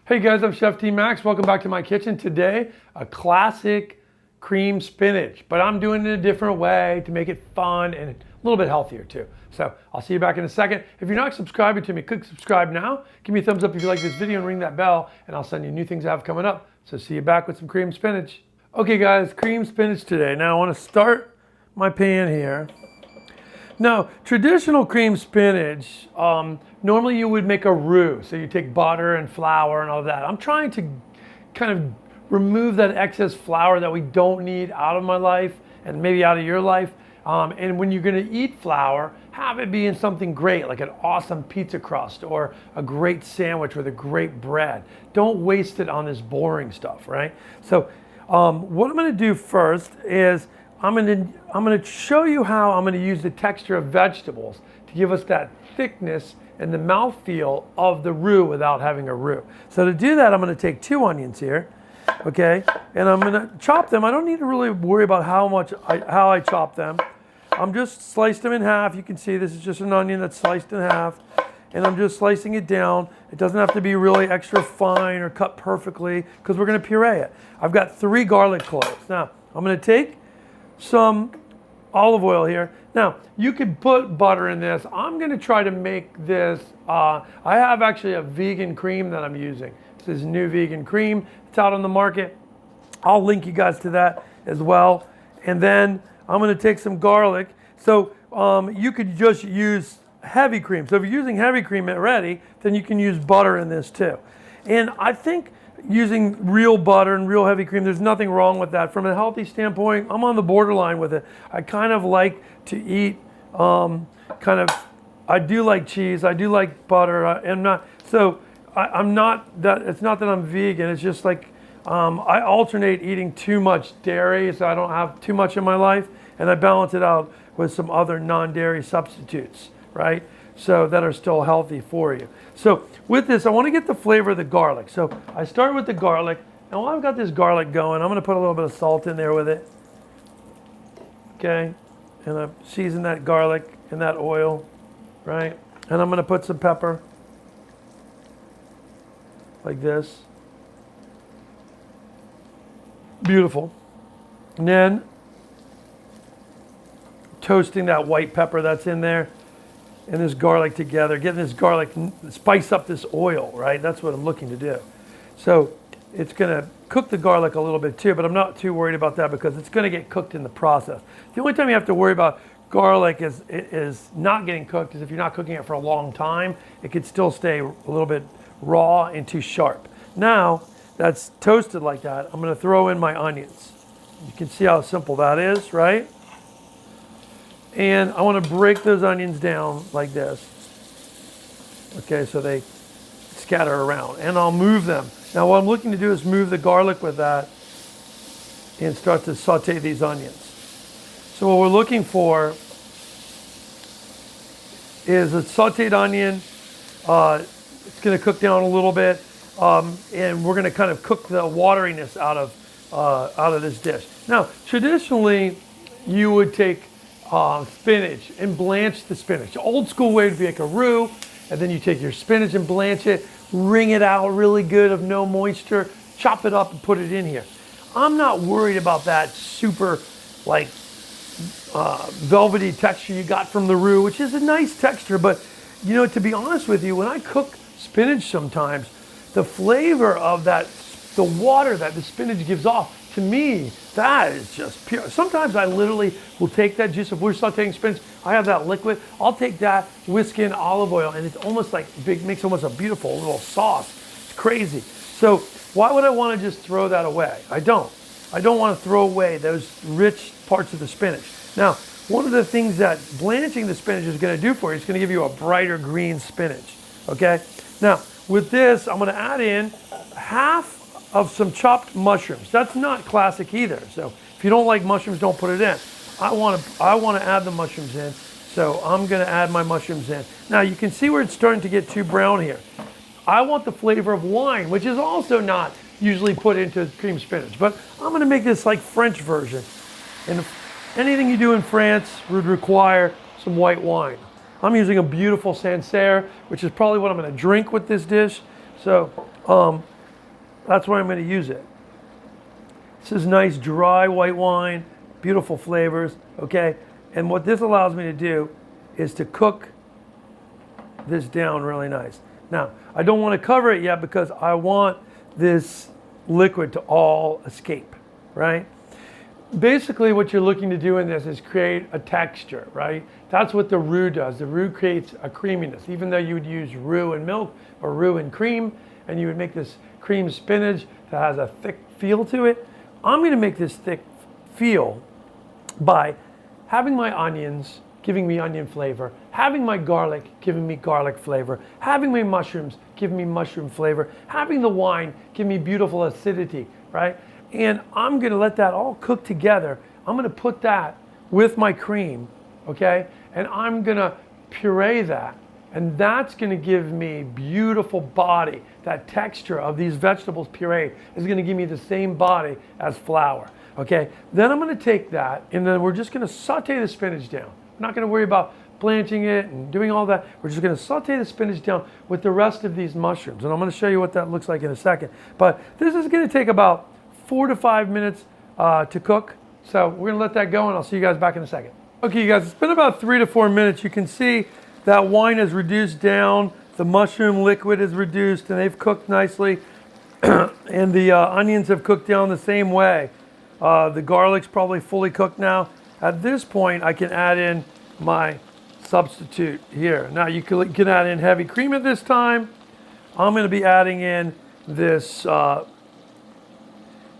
Hey guys, I'm Chef T Max. Welcome back to my kitchen. Today, a classic cream spinach, but I'm doing it a different way to make it fun and a little bit healthier too. So I'll see you back in a second. If you're not subscribing to me, click subscribe now. Give me a thumbs up if you like this video and ring that bell, and I'll send you new things I have coming up. So see you back with some cream spinach. Okay guys, cream spinach today. Now I want to start my pan here. Now, traditional cream spinach, normally you would make a roux. So you take butter and flour and all that. I'm trying to kind of remove that excess flour that we don't need out of my life and maybe out of your life. And when you're gonna eat flour, have it be in something great, like an awesome pizza crust or a great sandwich with a great bread. Don't waste it on this boring stuff, right? So what I'm gonna do first is I'm gonna show you how I'm gonna use the texture of vegetables to give us that thickness and the mouthfeel of the roux without having a roux. So to do that, I'm gonna take 2 onions here, okay? And I'm gonna chop them. I don't need to really worry about how I chop them. I'm just sliced them in half. You can see this is just an onion that's sliced in half. And I'm just slicing it down. It doesn't have to be really extra fine or cut perfectly because we're gonna puree it. I've got 3 garlic cloves. Now, I'm gonna take some olive oil here. Now, you could put butter in this. I'm gonna try to make this, I have actually a vegan cream that I'm using. This is new vegan cream. It's out on the market. I'll link you guys to that as well. And then I'm gonna take some garlic. So you could just use heavy cream. So if you're using heavy cream already, then you can use butter in this too. And I think using real butter and real heavy cream, there's nothing wrong with that. From a healthy standpoint, I'm on the borderline with it. I kind of like to eat I do like cheese, I do like butter, I'm not that, it's not that I'm vegan, it's just like I alternate eating too much dairy so I don't have too much in my life, and I balance it out with some other non-dairy substitutes, right? So that are still healthy for you. So with this, I want to get the flavor of the garlic. So I start with the garlic, and while I've got this garlic going, I'm going to put a little bit of salt in there with it. Okay, and I season that garlic in that oil, right? And I'm going to put some pepper, like this. Beautiful. And then toasting that white pepper that's in there and this garlic together, getting this garlic, spice up this oil, right? That's what I'm looking to do. So it's gonna cook the garlic a little bit too, but I'm not too worried about that because it's gonna get cooked in the process. The only time you have to worry about garlic is not getting cooked is if you're not cooking it for a long time. It could still stay a little bit raw and too sharp. Now that's toasted like that, I'm gonna throw in my onions. You can see how simple that is, right? And I want to break those onions down like this. Okay, so they scatter around. And I'll move them. Now what I'm looking to do is move the garlic with that and start to saute these onions. So what we're looking for is a sauteed onion. It's going to cook down a little bit. And we're going to kind of cook the wateriness out of this dish. Now, traditionally, you would take spinach and blanch the spinach. The old school way would be like a roux, and then you take your spinach and blanch it, wring it out really good of no moisture, chop it up and put it in here. I'm not worried about that super like velvety texture you got from the roux, which is a nice texture, but you know, to be honest with you, when I cook spinach sometimes, the flavor of the water that the spinach gives off, to me, that is just pure. Sometimes I literally will take that juice. If we're sauteing spinach, I have that liquid. I'll take that, whisk in olive oil, and it's almost like makes almost a beautiful little sauce. It's crazy. So why would I want to just throw that away? I don't. I don't want to throw away those rich parts of the spinach. Now, one of the things that blanching the spinach is going to do for you is going to give you a brighter green spinach. Okay. Now, with this, I'm going to add in half of some chopped mushrooms. That's not classic either. So if you don't like mushrooms, don't put it in. I want to add the mushrooms in. So I'm going to add my mushrooms in. Now you can see where it's starting to get too brown here. I want the flavor of wine, which is also not usually put into cream spinach, but I'm going to make this like French version. And anything you do in France would require some white wine. I'm using a beautiful Sancerre, which is probably what I'm going to drink with this dish. So That's where I'm going to use it. This is nice dry white wine, beautiful flavors, okay? And what this allows me to do is to cook this down really nice. Now, I don't want to cover it yet because I want this liquid to all escape, right? Basically, what you're looking to do in this is create a texture, right? That's what the roux does. The roux creates a creaminess. Even though you would use roux and milk or roux and cream, and you would make this cream spinach that has a thick feel to it, I'm going to make this thick feel by having my onions giving me onion flavor, having my garlic giving me garlic flavor, having my mushrooms giving me mushroom flavor, having the wine give me beautiful acidity, right? And I'm going to let that all cook together. I'm going to put that with my cream, okay? And I'm going to puree that. And that's going to give me beautiful body. That texture of these vegetables pureed is going to give me the same body as flour, okay? Then I'm going to take that, and then we're just going to saute the spinach down. I'm not going to worry about blanching it and doing all that. We're just going to saute the spinach down with the rest of these mushrooms. And I'm going to show you what that looks like in a second. But this is going to take about 4 to 5 minutes to cook. So we're going to let that go, and I'll see you guys back in a second. Okay, you guys, it's been about 3 to 4 minutes. You can see that wine is reduced down. The mushroom liquid is reduced, and they've cooked nicely. And the onions have cooked down the same way. The garlic's probably fully cooked now. At this point, I can add in my substitute here. Now, you can add in heavy cream at this time. I'm going to be adding in this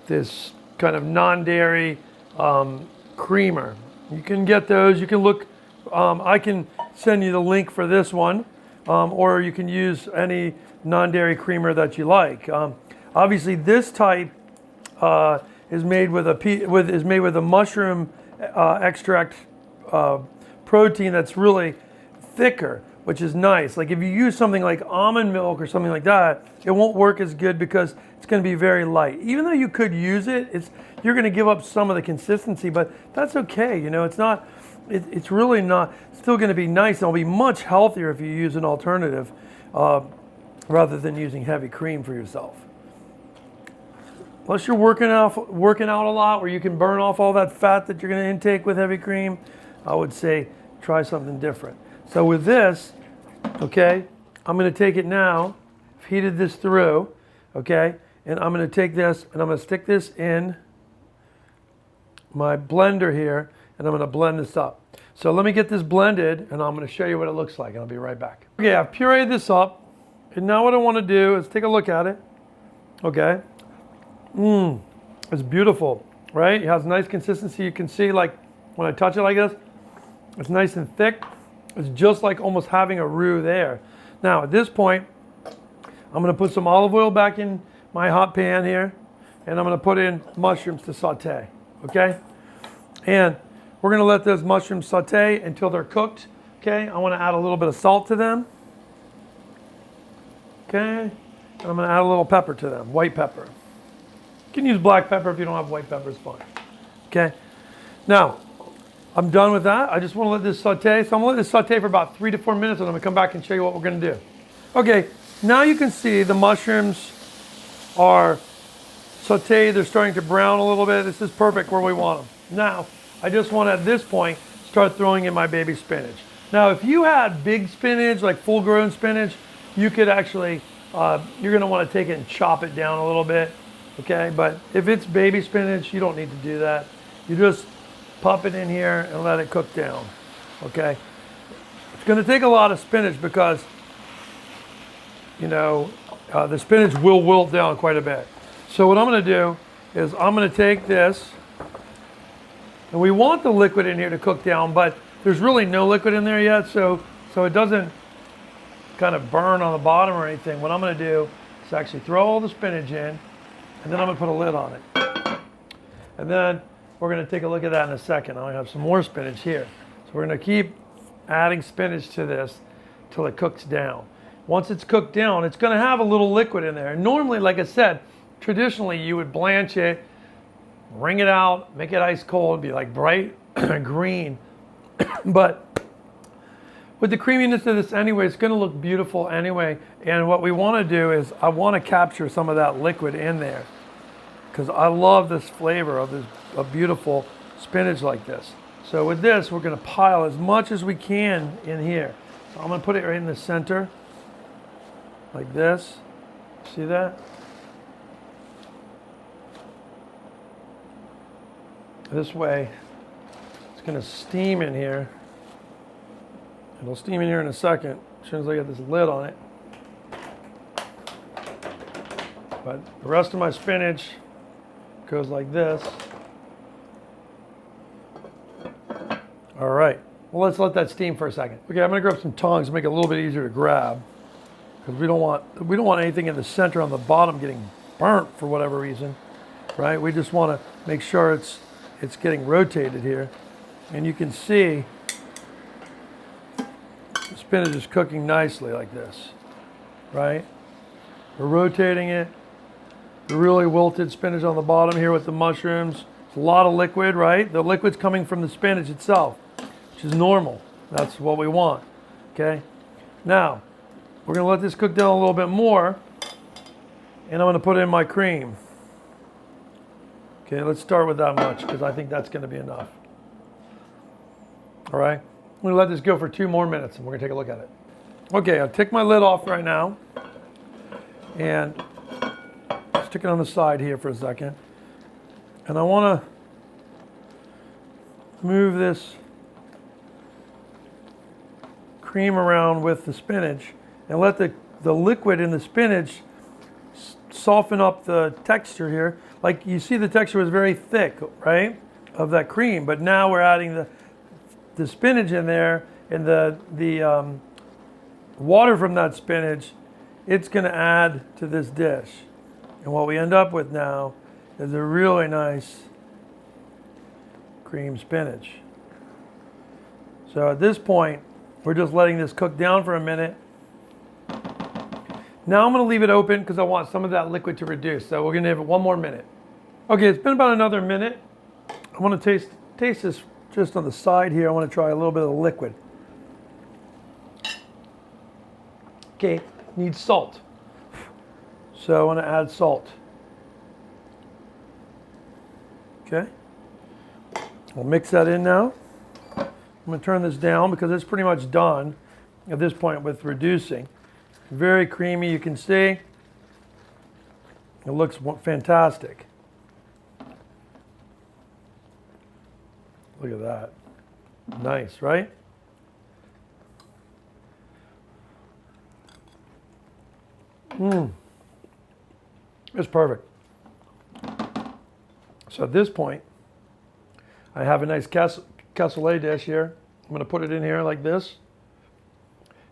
this kind of non-dairy creamer. You can get those. You can look. I can send you the link for this one, or you can use any non-dairy creamer that you like. Obviously, this type is made with a mushroom extract protein that's really thicker, which is nice. Like if you use something like almond milk or something like that, it won't work as good because it's going to be very light. Even though you could use it, you're going to give up some of the consistency, but that's okay. You know, it's really not, still going to be nice, and it'll be much healthier if you use an alternative rather than using heavy cream for yourself. Unless you're working out a lot where you can burn off all that fat that you're going to intake with heavy cream, I would say try something different. So with this, okay, I'm going to take it now, I've heated this through, okay, and I'm going to take this and I'm going to stick this in my blender here, and I'm going to blend this up. So let me get this blended, and I'm going to show you what it looks like, and I'll be right back. Okay, I've pureed this up, and now what I want to do is take a look at it, okay. It's beautiful, right? It has nice consistency. You can see, like, when I touch it like this, it's nice and thick. It's just like almost having a roux there. Now, at this point, I'm going to put some olive oil back in my hot pan here, and I'm going to put in mushrooms to saute, okay? And we're going to let those mushrooms saute until they're cooked, okay? I want to add a little bit of salt to them, okay? And I'm going to add a little pepper to them, white pepper. You can use black pepper if you don't have white pepper, it's fine. Okay, now I'm done with that. I just want to let this saute. So I'm going to let this saute for about 3 to 4 minutes, and I'm going to come back and show you what we're going to do. Okay, now you can see the mushrooms are sauteed. They're starting to brown a little bit. This is perfect where we want them. Now, I just want to, at this point, start throwing in my baby spinach. Now, if you had big spinach, like full-grown spinach, you could actually, you're going to want to take it and chop it down a little bit. Okay, but if it's baby spinach, you don't need to do that. You just pop it in here and let it cook down, okay? It's going to take a lot of spinach because, you know, the spinach will wilt down quite a bit. So what I'm going to do is I'm going to take this, and we want the liquid in here to cook down, but there's really no liquid in there yet, so it doesn't kind of burn on the bottom or anything. What I'm going to do is actually throw all the spinach in, and then I'm going to put a lid on it. And then we're going to take a look at that in a second. I have some more spinach here. So we're going to keep adding spinach to this till it cooks down. Once it's cooked down, it's going to have a little liquid in there. And normally, like I said, traditionally you would blanch it, wring it out, make it ice cold, be like bright green. But with the creaminess of this anyway, it's going to look beautiful anyway. And what we want to do is I want to capture some of that liquid in there because I love this flavor of a beautiful spinach like this. So with this, we're going to pile as much as we can in here. So I'm going to put it right in the center like this. See that? This way, it's going to steam in here. It'll steam in here in a second, as soon as I get this lid on it. But the rest of my spinach goes like this. All right, well, let's let that steam for a second. Okay, I'm gonna grab some tongs to make it a little bit easier to grab because we don't want anything in the center on the bottom getting burnt for whatever reason, right? We just want to make sure it's getting rotated here. And you can see the spinach is cooking nicely like this, right? We're rotating it. The really wilted spinach on the bottom here with the mushrooms. It's a lot of liquid, right? The liquid's coming from the spinach itself, which is normal. That's what we want, okay? Now, we're gonna let this cook down a little bit more, and I'm gonna put in my cream. Okay, let's start with that much because I think that's gonna be enough. All right, I'm gonna let this go for 2 more minutes and we're gonna take a look at it. Okay, I'll take my lid off right now and stick it on the side here for a second. And I wanna move this cream around with the spinach and let the liquid in the spinach soften up the texture here. Like you see the texture was very thick, right, of that cream, but now we're adding the spinach in there and the water from that spinach, it's gonna add to this dish. And what we end up with now is a really nice cream spinach. So at this point, we're just letting this cook down for a minute. Now I'm gonna leave it open because I want some of that liquid to reduce. So we're gonna give it 1 more minute. Okay, it's been about another minute. I wanna taste this just on the side here. I wanna try a little bit of the liquid. Okay, needs salt. So I wanna add salt. Okay, we'll mix that in now. I'm gonna turn this down because it's pretty much done at this point with reducing. Very creamy, you can see. It looks fantastic. Look at that. Nice, right? It's perfect. So at this point, I have a nice cassoulet dish here. I'm going to put it in here like this.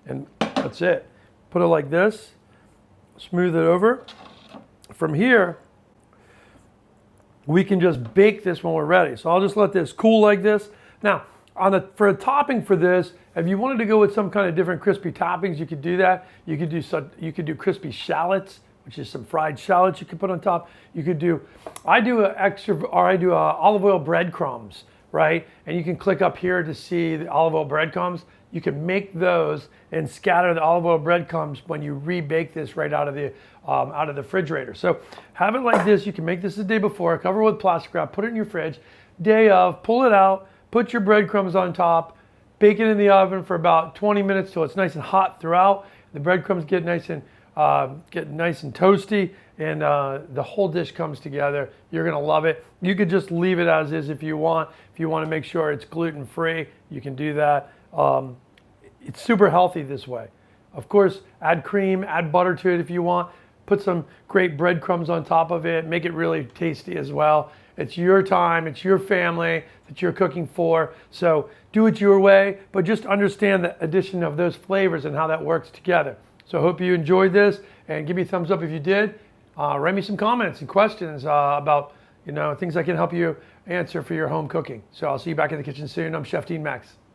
And that's it. Put it like this. Smooth it over. From here, we can just bake this when we're ready. So I'll just let this cool like this. Now, for a topping for this, if you wanted to go with some kind of different crispy toppings, you could do that. You could do crispy shallots, which is some fried shallots you could put on top. You could do, I do olive oil breadcrumbs, right? And you can click up here to see the olive oil breadcrumbs. You can make those and scatter the olive oil breadcrumbs when you rebake this right out of the refrigerator. So have it like this. You can make this the day before, cover it with plastic wrap, put it in your fridge. Day of, pull it out, put your breadcrumbs on top, bake it in the oven for about 20 minutes till it's nice and hot throughout. The breadcrumbs get nice and toasty, and the whole dish comes together. You're gonna love it. You could just leave it as is if you want. If you want to make sure it's gluten-free, you can do that. It's super healthy this way. Of course, add cream, add butter to it if you want. Put some great breadcrumbs on top of it. Make it really tasty as well. It's your time, it's your family that you're cooking for. So do it your way, but just understand the addition of those flavors and how that works together. So I hope you enjoyed this, and give me a thumbs up if you did. Write me some comments and questions about things I can help you answer for your home cooking. So I'll see you back in the kitchen soon. I'm Chef Dean Max.